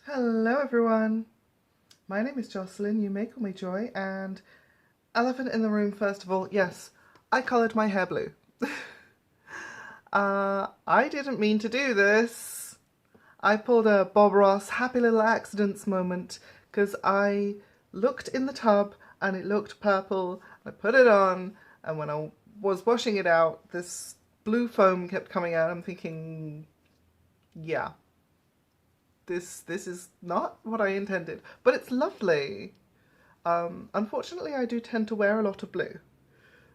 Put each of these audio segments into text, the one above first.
Hello everyone, my name is Jocelyn, you may call me Joy, and elephant in the room first of all, yes, I coloured my hair blue. I didn't mean to do this. I pulled a Bob Ross happy little accidents moment because I looked in the tub and it looked purple. I put it on and when I was washing it out, this blue foam kept coming out. I'm thinking, yeah, this is not what I intended, but it's lovely. Unfortunately, I do tend to wear a lot of blue,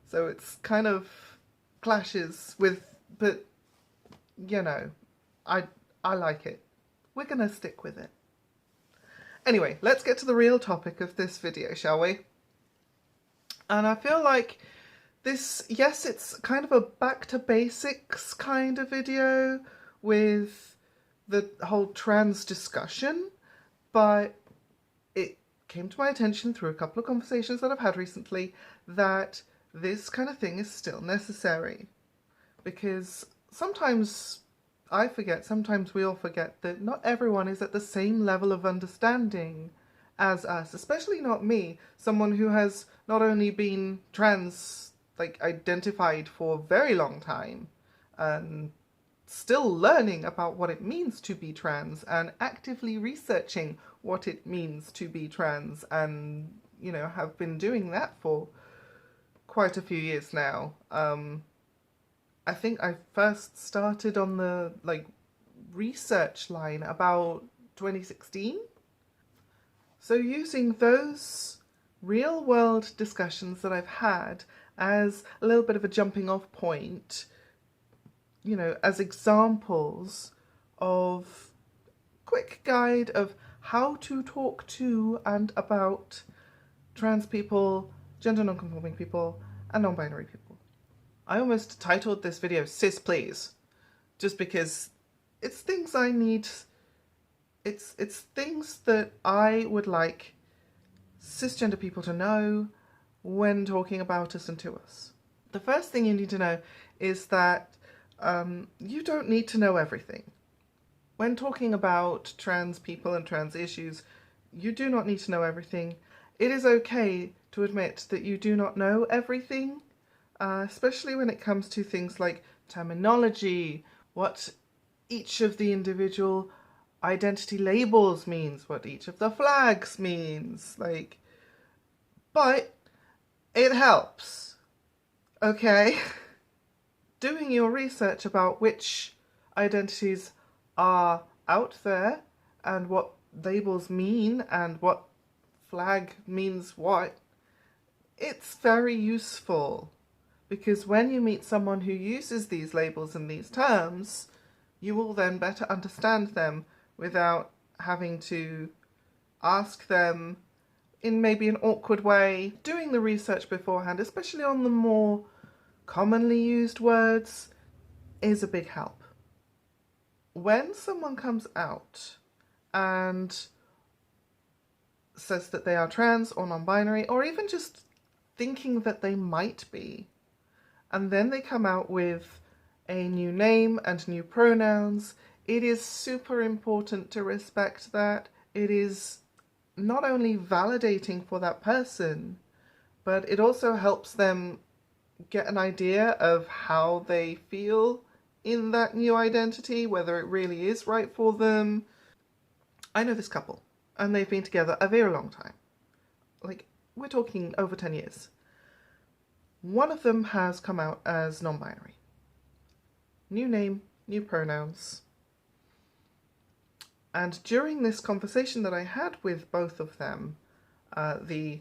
so it's kind of clashes with, but you know, I I like it. We're gonna stick with it. Anyway, let's get to the real topic of this video, shall we? And I feel like this, yes, it's kind of a back to basics kind of video with the whole trans discussion, but it came to my attention through a couple of conversations that I've had recently that this kind of thing is still necessary. Because sometimes I forget, sometimes we all forget that not everyone is at the same level of understanding as us, especially not me, someone who has not only been trans, like identified for a very long time and still learning about what it means to be trans and actively researching what it means to be trans and, you know, have been doing that for quite a few years now. I think I first started on the research line about 2016. So using those real world discussions that I've had as a little bit of a jumping off point, you know, as examples of quick guide of how to talk to and about trans people, gender non-conforming people, and non-binary people. I almost titled this video Cis Please, just because it's things I need, it's things that I would like cisgender people to know when talking about us and to us. The first thing you need to know is that you don't need to know everything. When talking about trans people and trans issues, you do not need to know everything. It is okay to admit that you do not know everything, especially when it comes to things like terminology, what each of the individual identity labels means, what each of the flags means, but it helps, okay? Doing your research about which identities are out there and what labels mean and what flag means what, it's very useful, because when you meet someone who uses these labels and these terms, you will then better understand them without having to ask them in maybe an awkward way. Doing the research beforehand, especially on the more commonly used words, is a big help. When someone comes out and says that they are trans or non-binary, or even just thinking that they might be, and then they come out with a new name and new pronouns, it is super important to respect that. It is not only validating for that person, but it also helps them get an idea of how they feel in that new identity, whether it really is right for them. I know this couple, and they've been together a very long time. Like, we're talking over 10 years. One of them has come out as non-binary. New name, new pronouns. And during this conversation that I had with both of them, the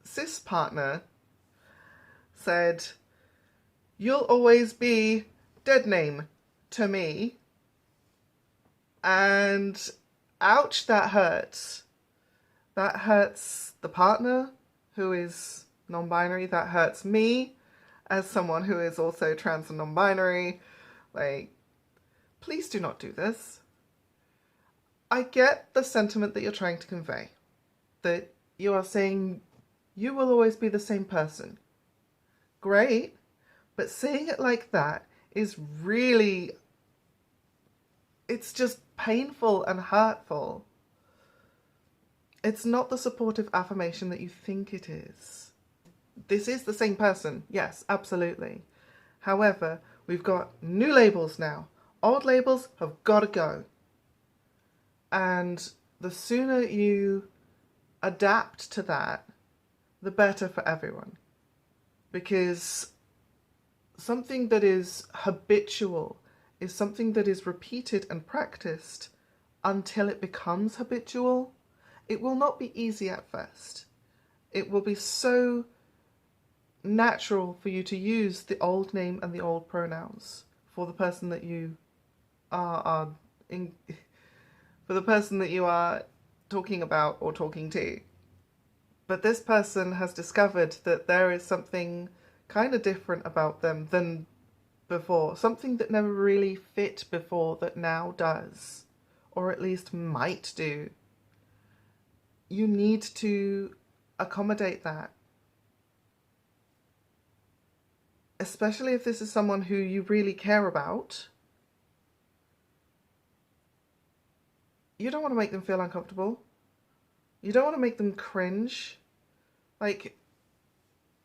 cis partner said, "You'll always be dead name to me." And ouch, that hurts. That hurts the partner who is non-binary. That hurts me as someone who is also trans and non-binary. Like, please do not do this. I get the sentiment that you're trying to convey, that you are saying you will always be the same person. Great, but saying it like that is really, it's just painful and hurtful. It's not the supportive affirmation that you think it is. This is the same person, yes, absolutely. However, we've got new labels now. Old labels have got to go. And the sooner you adapt to that, the better for everyone. Because something that is habitual is something that is repeated and practiced until it becomes habitual. It will not be easy at first. It will be so natural for you to use the old name and the old pronouns for the person that you are for the person that you are talking about or talking to. But this person has discovered that there is something kind of different about them than before. Something that never really fit before that now does. Or at least might do. You need to accommodate that. Especially if this is someone who you really care about. You don't want to make them feel uncomfortable. You don't want to make them cringe. Like,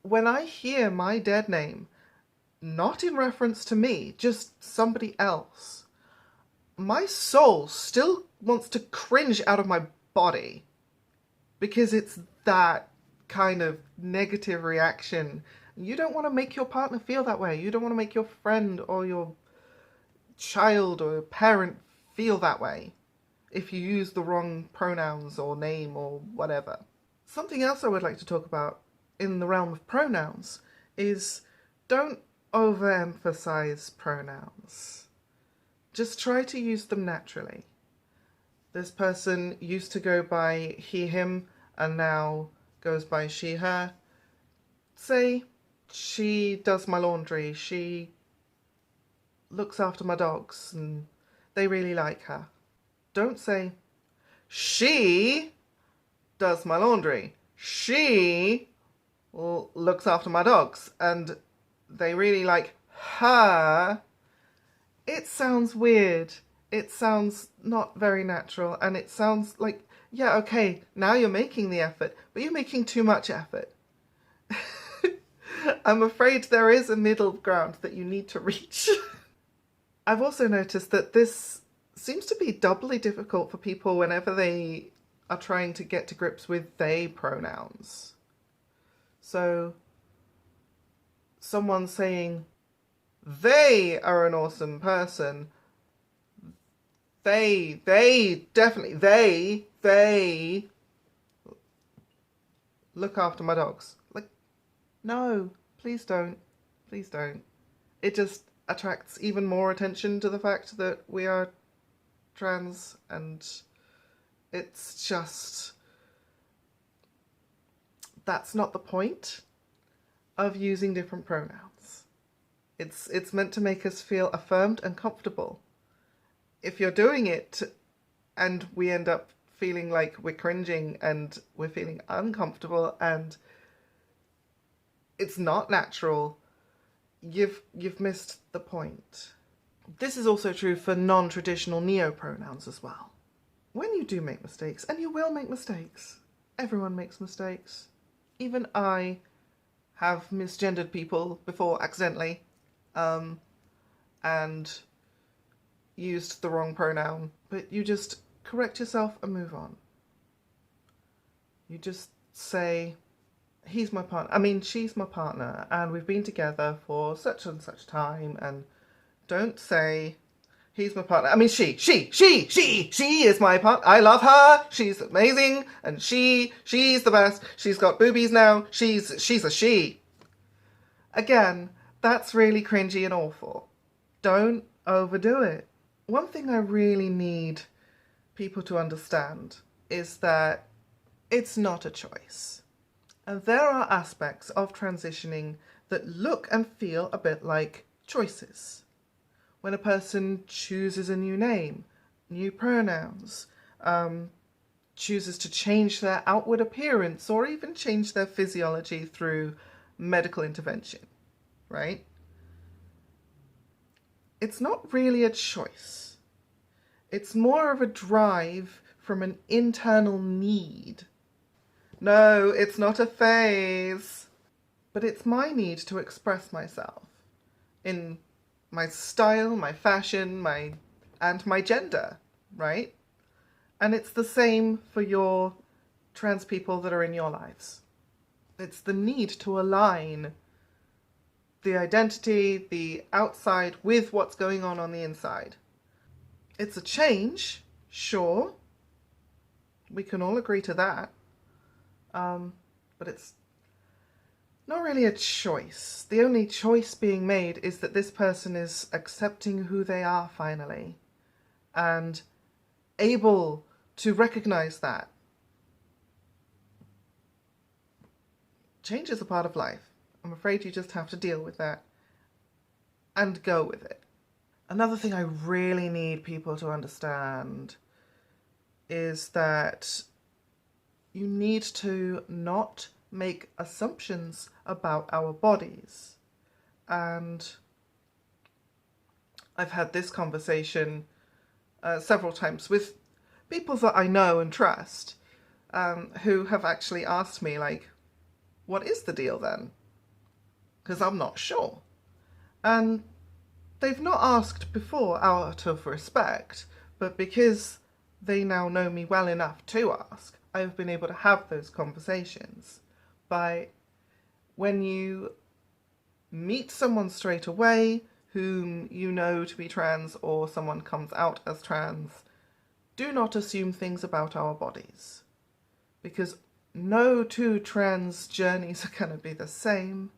when I hear my dead name, not in reference to me, just somebody else, my soul still wants to cringe out of my body because it's that kind of negative reaction. You don't want to make your partner feel that way. You don't want to make your friend or your child or your parent feel that way if you use the wrong pronouns or name or whatever. Something else I would like to talk about in the realm of pronouns is don't overemphasize pronouns. Just try to use them naturally. This person used to go by he, him, and now goes by she, her. Say, she does my laundry, she looks after my dogs, and they really like her. Don't say, she does my laundry, she looks after my dogs, and they really like her. It sounds weird. It sounds not very natural, and it sounds like, yeah, okay, now you're making the effort, but you're making too much effort. I'm afraid there is a middle ground that you need to reach. I've also noticed that this seems to be doubly difficult for people whenever they are trying to get to grips with they pronouns. So, someone saying, they are an awesome person. They definitely, they look after my dogs. Like, no, please don't. Please don't. It just attracts even more attention to the fact that we are trans, and it's just, that's not the point of using different pronouns. It's meant to make us feel affirmed and comfortable. If you're doing it and we end up feeling like we're cringing and we're feeling uncomfortable and it's not natural, you've missed the point. This is also true for non-traditional neo-pronouns as well. When you do make mistakes, and you will make mistakes, everyone makes mistakes. Even I have misgendered people before accidentally, and used the wrong pronoun, but you just correct yourself and move on. You just say, he's my partner, she's my partner, and we've been together for such and such time, and don't say, he's my partner. She is my partner. I love her. She's amazing, and she's the best. She's got boobies now. She's a she. Again, that's really cringy and awful. Don't overdo it. One thing I really need people to understand is that it's not a choice. And there are aspects of transitioning that look and feel a bit like choices. When a person chooses a new name, new pronouns, chooses to change their outward appearance or even change their physiology through medical intervention, right? It's not really a choice. It's more of a drive from an internal need No, it's not a phase. But it's my need to express myself in my style, my fashion, and my gender, right? And it's the same for your trans people that are in your lives. It's the need to align the identity, the outside, with what's going on the inside. It's a change, sure. We can all agree to that. But it's not really a choice. The only choice being made is that this person is accepting who they are finally and able to recognize that. Change is a part of life. I'm afraid you just have to deal with that and go with it. Another thing I really need people to understand is that you need to not make assumptions about our bodies. And I've had this conversation several times with people that I know and trust, who have actually asked me, like, what is the deal then? Because I'm not sure. And they've not asked before out of respect, but because they now know me well enough to ask, I've been able to have those conversations. By when you meet someone straight away whom you know to be trans, or someone comes out as trans, do not assume things about our bodies, because no two trans journeys are going to be the same.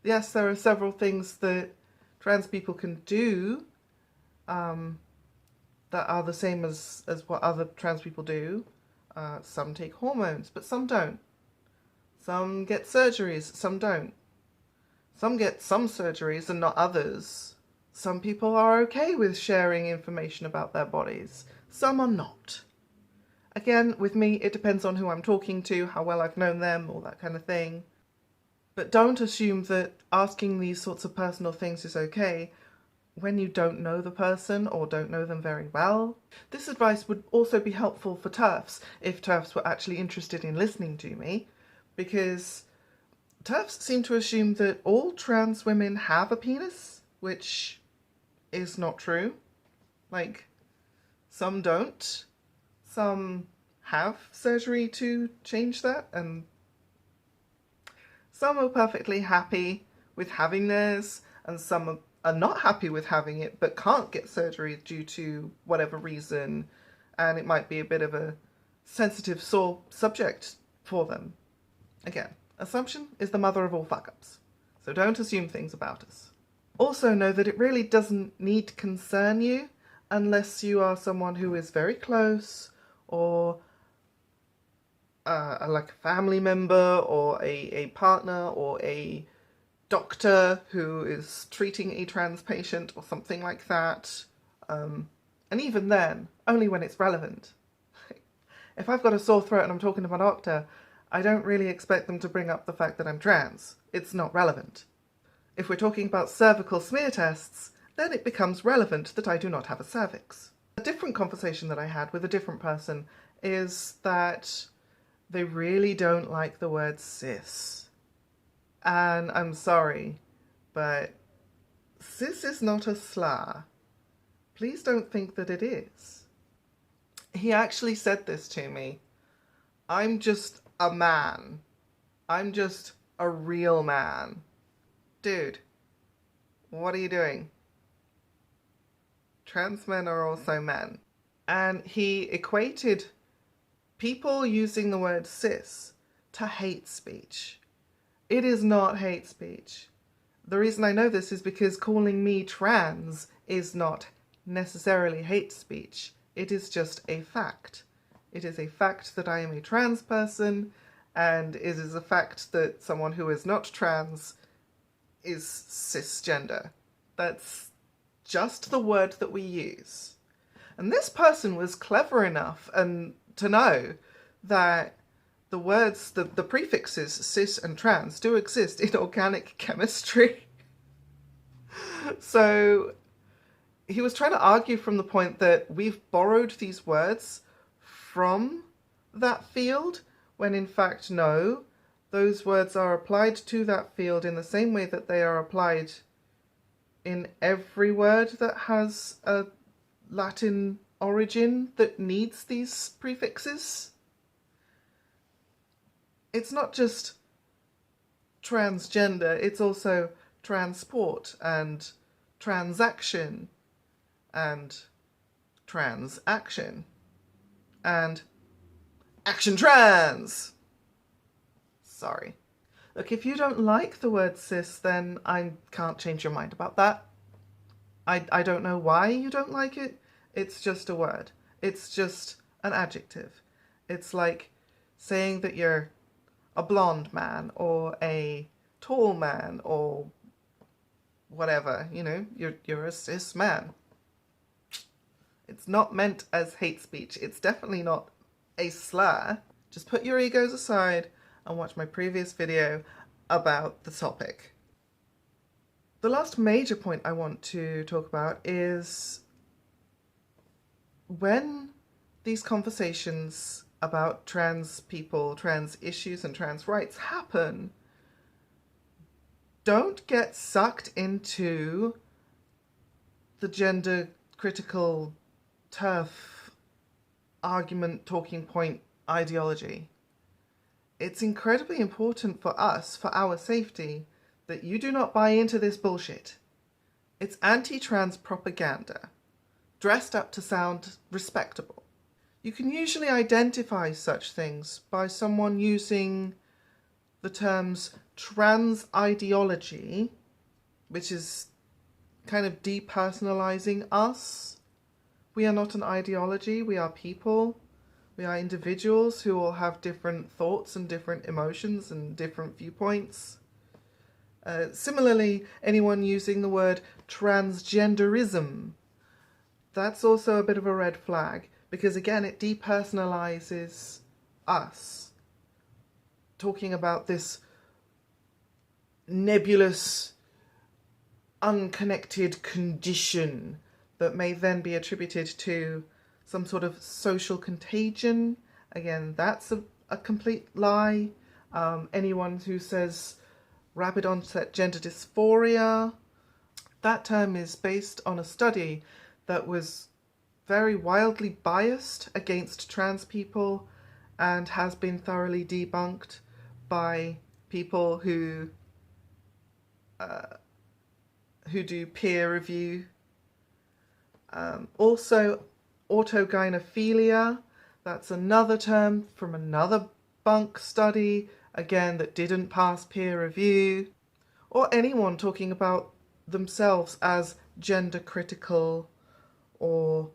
Yes, there are several things that trans people can do that are the same as what other trans people do. Some take hormones, but some don't. Some get surgeries, some don't. Some get some surgeries and not others. Some people are okay with sharing information about their bodies. Some are not. Again, with me, it depends on who I'm talking to, how well I've known them, all that kind of thing. But don't assume that asking these sorts of personal things is okay when you don't know the person or don't know them very well. This advice would also be helpful for TERFs, if TERFs were actually interested in listening to me, because TERFs seem to assume that all trans women have a penis, which is not true. Like, some don't. Some have surgery to change that, and some are perfectly happy with having theirs, and some are not happy with having it but can't get surgery due to whatever reason, and it might be a bit of a sensitive, sore subject for them. Again, assumption is the mother of all fuck-ups, so don't assume things about us. Also know that it really doesn't need to concern you unless you are someone who is very close, or like a family member, or a partner, or a doctor who is treating a trans patient or something like that. And even then, only when it's relevant. If I've got a sore throat and I'm talking to my doctor, I don't really expect them to bring up the fact that I'm trans. It's not relevant. If we're talking about cervical smear tests, then it becomes relevant that I do not have a cervix. A different conversation that I had with a different person is that they really don't like the word cis. And I'm sorry, but cis is not a slur. Please don't think that it is. He actually said this to me. I'm just a man. I'm just a real man. Dude, what are you doing? Trans men are also men. And he equated people using the word cis to hate speech. It is not hate speech. The reason I know this is because calling me trans is not necessarily hate speech. It is just a fact. It is a fact that I am a trans person, and it is a fact that someone who is not trans is cisgender. That's just the word that we use. And this person was clever enough and to know that the words, the prefixes cis and trans do exist in organic chemistry. So he was trying to argue from the point that we've borrowed these words from that field, when in fact, no, those words are applied to that field in the same way that they are applied in every word that has a Latin origin that needs these prefixes. It's not just transgender, it's also transport and transaction and transaction and action trans. Sorry. Look, if you don't like the word cis, then I can't change your mind about that. I don't know why you don't like it. It's just a word. It's just an adjective. It's like saying that you're a blonde man or a tall man or whatever, you know, you're a cis man. It's not meant as hate speech. It's definitely not a slur. Just put your egos aside and watch my previous video about the topic. The last major point I want to talk about is when these conversations about trans people, trans issues and trans rights happen, don't get sucked into the gender critical turf argument talking point ideology. It's incredibly important for us, for our safety, that you do not buy into this bullshit. It's anti-trans propaganda, dressed up to sound respectable. You can usually identify such things by someone using the terms trans ideology, which is kind of depersonalizing us. We are not an ideology, we are people. We are individuals who all have different thoughts and different emotions and different viewpoints. Similarly, anyone using the word transgenderism, that's also a bit of a red flag, because again, it depersonalizes us. Talking about this nebulous, unconnected condition that may then be attributed to some sort of social contagion. Again, that's a complete lie. Anyone who says rapid onset gender dysphoria, that term is based on a study that was very wildly biased against trans people and has been thoroughly debunked by people who do peer review. Also, autogynephilia, that's another term from another bunk study, again, that didn't pass peer review. Or anyone talking about themselves as gender critical or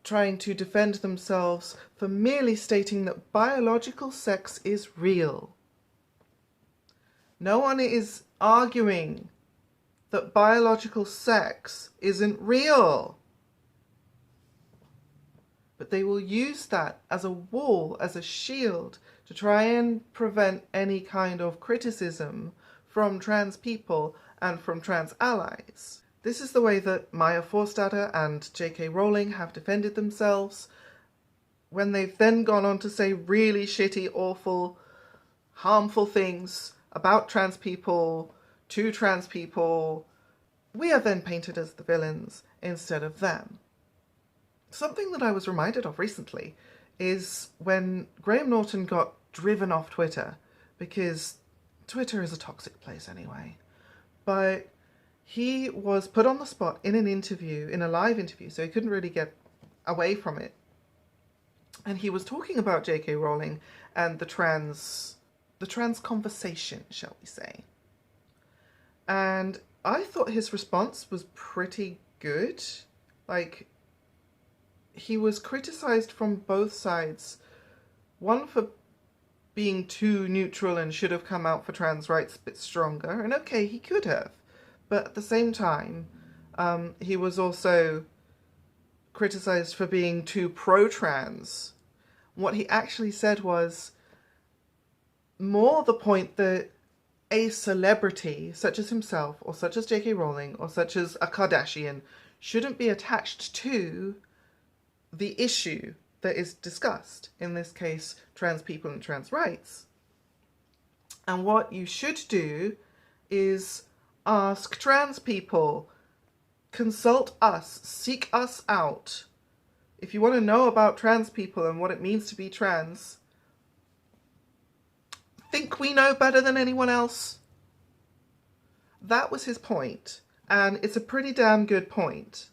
trying to defend themselves for merely stating that biological sex is real. No one is arguing that biological sex isn't real. But they will use that as a wall, as a shield, to try and prevent any kind of criticism from trans people and from trans allies. This is the way that Maya Forstater and J.K. Rowling have defended themselves when they've then gone on to say really shitty, awful, harmful things about trans people, to trans people. We are then painted as the villains instead of them. Something that I was reminded of recently is when Graham Norton got driven off Twitter, because Twitter is a toxic place anyway, but he was put on the spot in an interview, in a live interview, so he couldn't really get away from it. And he was talking about J.K. Rowling and the trans conversation, shall we say. And I thought his response was pretty good. Like, he was criticized from both sides. One for being too neutral and should have come out for trans rights a bit stronger. And okay, he could have. But at the same time, he was also criticized for being too pro-trans. What he actually said was more the point that a celebrity, such as himself, or such as J.K. Rowling, or such as a Kardashian, shouldn't be attached to the issue that is discussed, in this case, trans people and trans rights. And what you should do is ask trans people, consult us, seek us out. If you want to know about trans people and what it means to be trans, think we know better than anyone else? That was his point, and it's a pretty damn good point.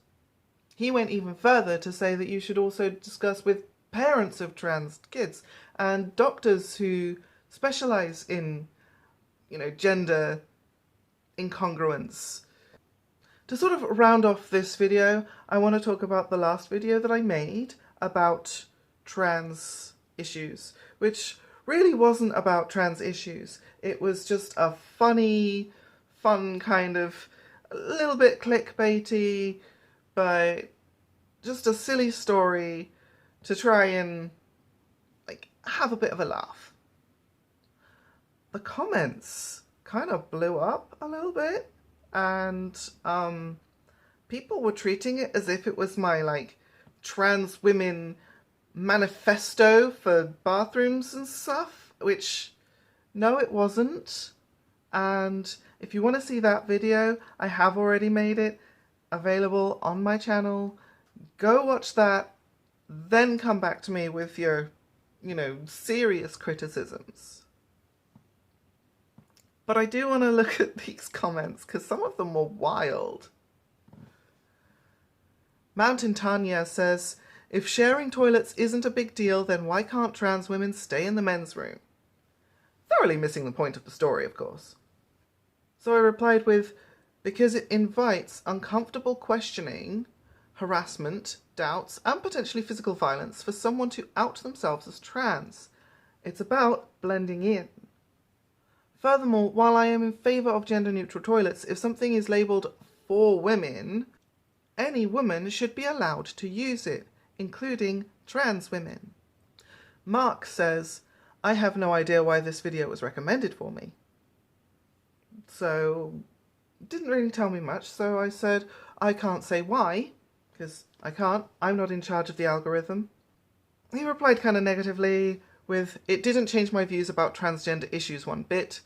He went even further to say that you should also discuss with parents of trans kids and doctors who specialize in, gender incongruence. To sort of round off this video, I want to talk about the last video that I made about trans issues, which really wasn't about trans issues. It was just a fun kind of, a little bit clickbaity, but just a silly story to try and have a bit of a laugh. The comments kind of blew up a little bit, and people were treating it as if it was my trans women manifesto for bathrooms and stuff, which no, it wasn't. And if you want to see that video, I have already made it available on my channel. Go watch that, then come back to me with your, serious criticisms. But I do want to look at these comments because some of them were wild. Mountain Tanya says, if sharing toilets isn't a big deal, then why can't trans women stay in the men's room? Thoroughly missing the point of the story, of course. So I replied with, because it invites uncomfortable questioning, harassment, doubts, and potentially physical violence for someone to out themselves as trans. It's about blending in. Furthermore, while I am in favour of gender-neutral toilets, if something is labelled for women, any woman should be allowed to use it, including trans women. Mark says, I have no idea why this video was recommended for me. So, didn't really tell me much, so I said, I can't say why, because I can't, I'm not in charge of the algorithm. He replied kind of negatively with, it didn't change my views about transgender issues one bit.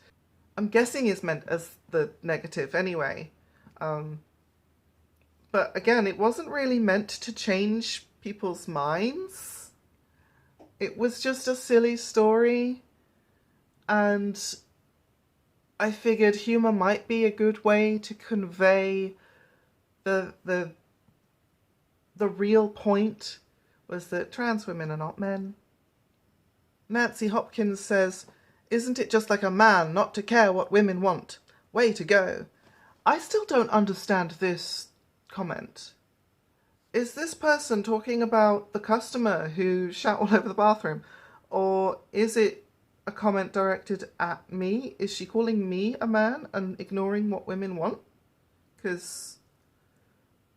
I'm guessing is meant as the negative anyway. But again, it wasn't really meant to change people's minds. It was just a silly story, and I figured humour might be a good way to convey the real point was that trans women are not men. Nancy Hopkins says, isn't it just like a man not to care what women want? Way to go. I still don't understand this comment. Is this person talking about the customer who shout all over the bathroom? Or is it a comment directed at me? Is she calling me a man and ignoring what women want? Because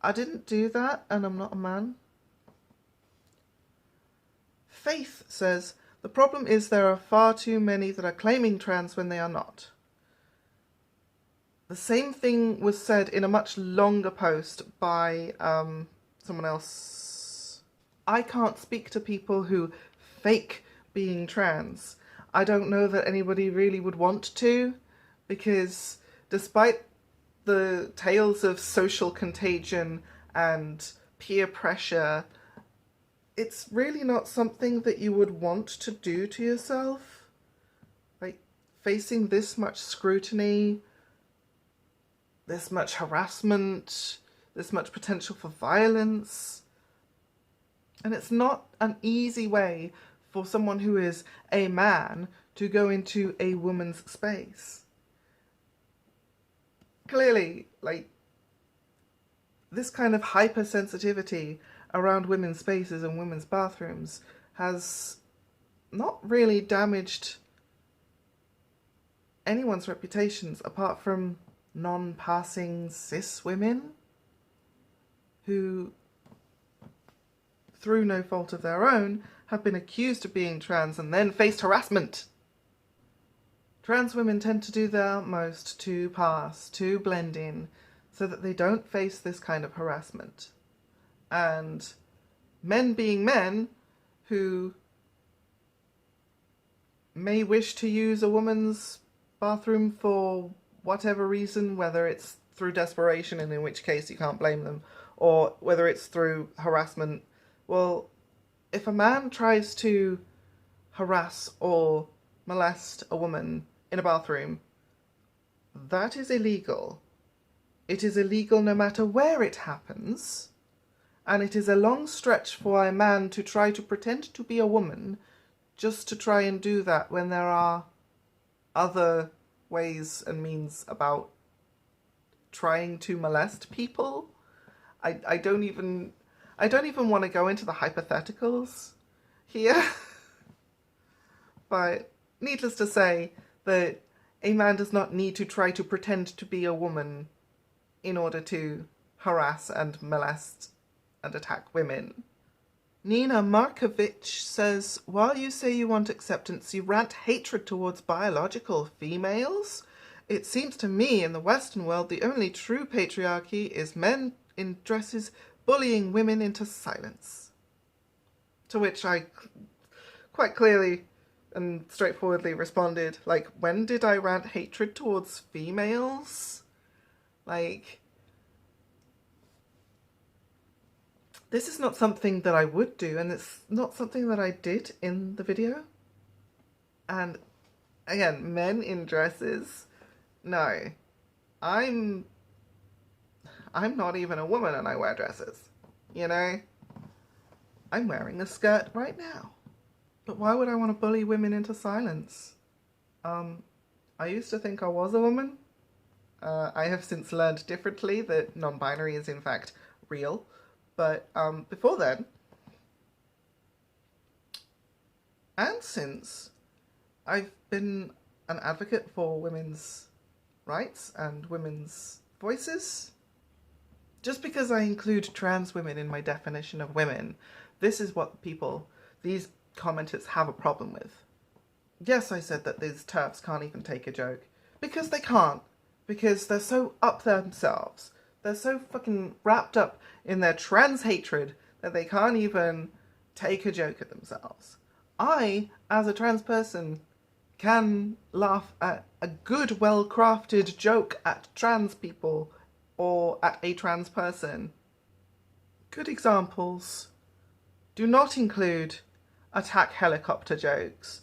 I didn't do that and I'm not a man. Faith says, the problem is there are far too many that are claiming trans when they are not. The same thing was said in a much longer post by someone else. I can't speak to people who fake being trans. I don't know that anybody really would want to, because despite the tales of social contagion and peer pressure, it's really not something that you would want to do to yourself. Facing this much scrutiny, this much harassment, this much potential for violence. And it's not an easy way for someone who is a man to go into a woman's space. Clearly, this kind of hypersensitivity around women's spaces and women's bathrooms has not really damaged anyone's reputations apart from non-passing cis women who, through no fault of their own, have been accused of being trans and then faced harassment. Trans women tend to do their utmost to pass, to blend in, so that they don't face this kind of harassment. And men being men, who may wish to use a woman's bathroom for whatever reason, whether it's through desperation, and in which case you can't blame them, or whether it's through harassment. Well, if a man tries to harass or molest a woman in a bathroom, that is illegal. It is illegal no matter where it happens, and it is a long stretch for a man to try to pretend to be a woman just to try and do that when there are other ways and means about trying to molest people. I don't even want to go into the hypotheticals here. But needless to say that a man does not need to try to pretend to be a woman in order to harass and molest and attack women. Nina Markovich says, while you say you want acceptance, you rant hatred towards biological females? It seems to me in the Western world the only true patriarchy is men in dresses bullying women into silence. To which I quite clearly and straightforwardly responded, like, when did I rant hatred towards females? Like, this is not something that I would do, and it's not something that I did in the video. And again, men in dresses, no. I'm not even a woman and I wear dresses, you know? I'm wearing a skirt right now. But why would I want to bully women into silence? I used to think I was a woman. I have since learned differently that non-binary is in fact real. But before then, and since, I've been an advocate for women's rights and women's voices. Just because I include trans women in my definition of women, this is what these commenters have a problem with. Yes, I said that these TERFs can't even take a joke. Because they can't. Because they're so up themselves. They're so fucking wrapped up in their trans hatred that they can't even take a joke at themselves. I, as a trans person, can laugh at a good, well-crafted joke at trans people or at a trans person. Good examples do not include attack helicopter jokes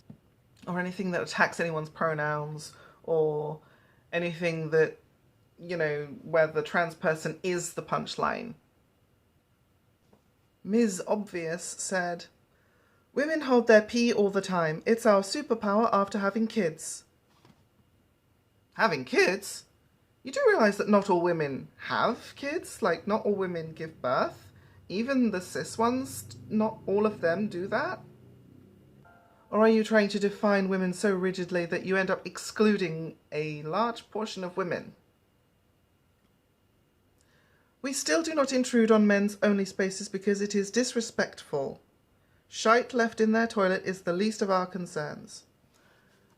or anything that attacks anyone's pronouns or anything that, you know, where the trans person is the punchline. Ms. Obvious said, women hold their pee all the time. It's our superpower after having kids. Having kids? You do realise that not all women have kids? Like, not all women give birth? Even the cis ones, not all of them do that? Or are you trying to define women so rigidly that you end up excluding a large portion of women? We still do not intrude on men's only spaces because it is disrespectful. Shite left in their toilet is the least of our concerns.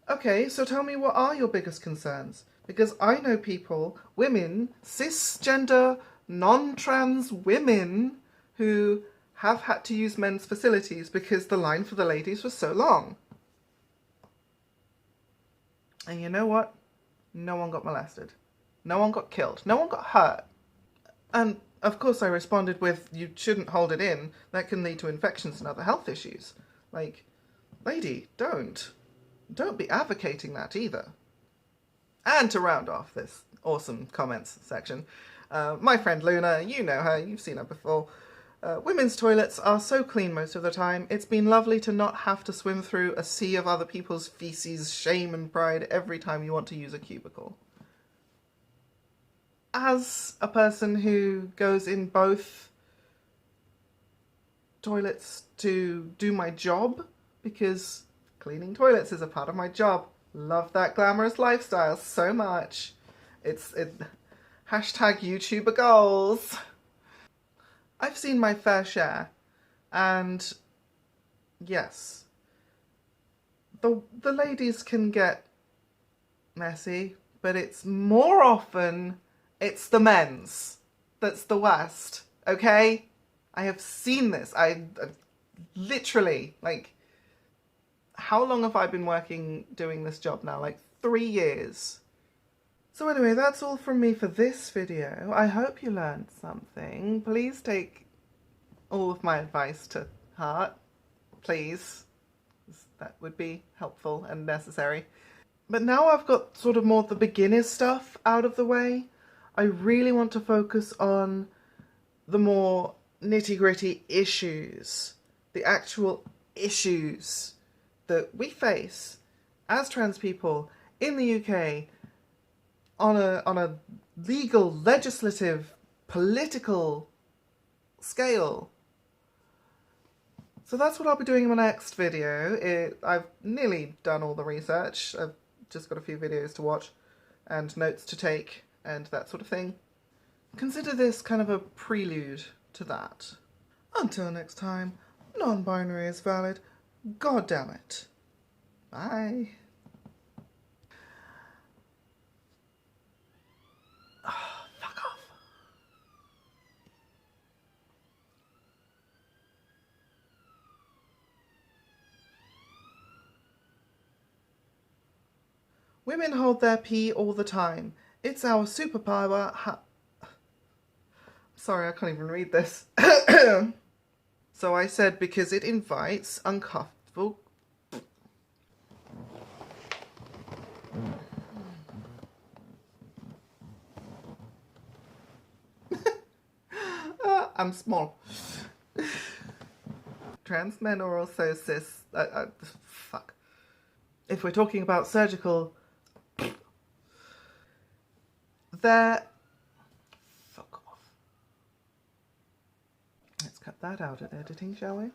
Okay, so tell me, what are your biggest concerns? Because I know people, women, cisgender, non-trans women, who have had to use men's facilities because the line for the ladies was so long. And you know what? No one got molested. No one got killed. No one got hurt. And of course I responded with, you shouldn't hold it in. That can lead to infections and other health issues. Like, lady, don't. Don't be advocating that either. And to round off this awesome comments section, my friend Luna, you know her, you've seen her before. Women's toilets are so clean most of the time. It's been lovely to not have to swim through a sea of other people's feces, shame and pride every time you want to use a cubicle. As a person who goes in both toilets to do my job, because cleaning toilets is a part of my job. Love that glamorous lifestyle so much. It's hashtag YouTuber goals. I've seen my fair share, and yes, the ladies can get messy, but it's more often it's the men's that's the worst, okay? I have seen this. literally, like, how long have I been doing this job now? Like 3 years. So anyway, that's all from me for this video. I hope you learned something. Please take all of my advice to heart, please. That would be helpful and necessary. But now I've got sort of more the beginner stuff out of the way, I really want to focus on the more nitty-gritty issues, the actual issues that we face as trans people in the UK on a legal, legislative, political scale. So that's what I'll be doing in my next video. I've nearly done all the research. I've just got a few videos to watch and notes to take and that sort of thing. Consider this kind of a prelude to that. Until next time, non-binary is valid. God damn it. Bye. Oh, fuck off. Women hold their pee all the time. It's our superpower. Sorry, I can't even read this. So I said because it invites uncomfortable. I'm small. Trans men are also cis. Fuck. If we're talking about surgical, they're. Fuck off. Let's cut that out at editing, shall we?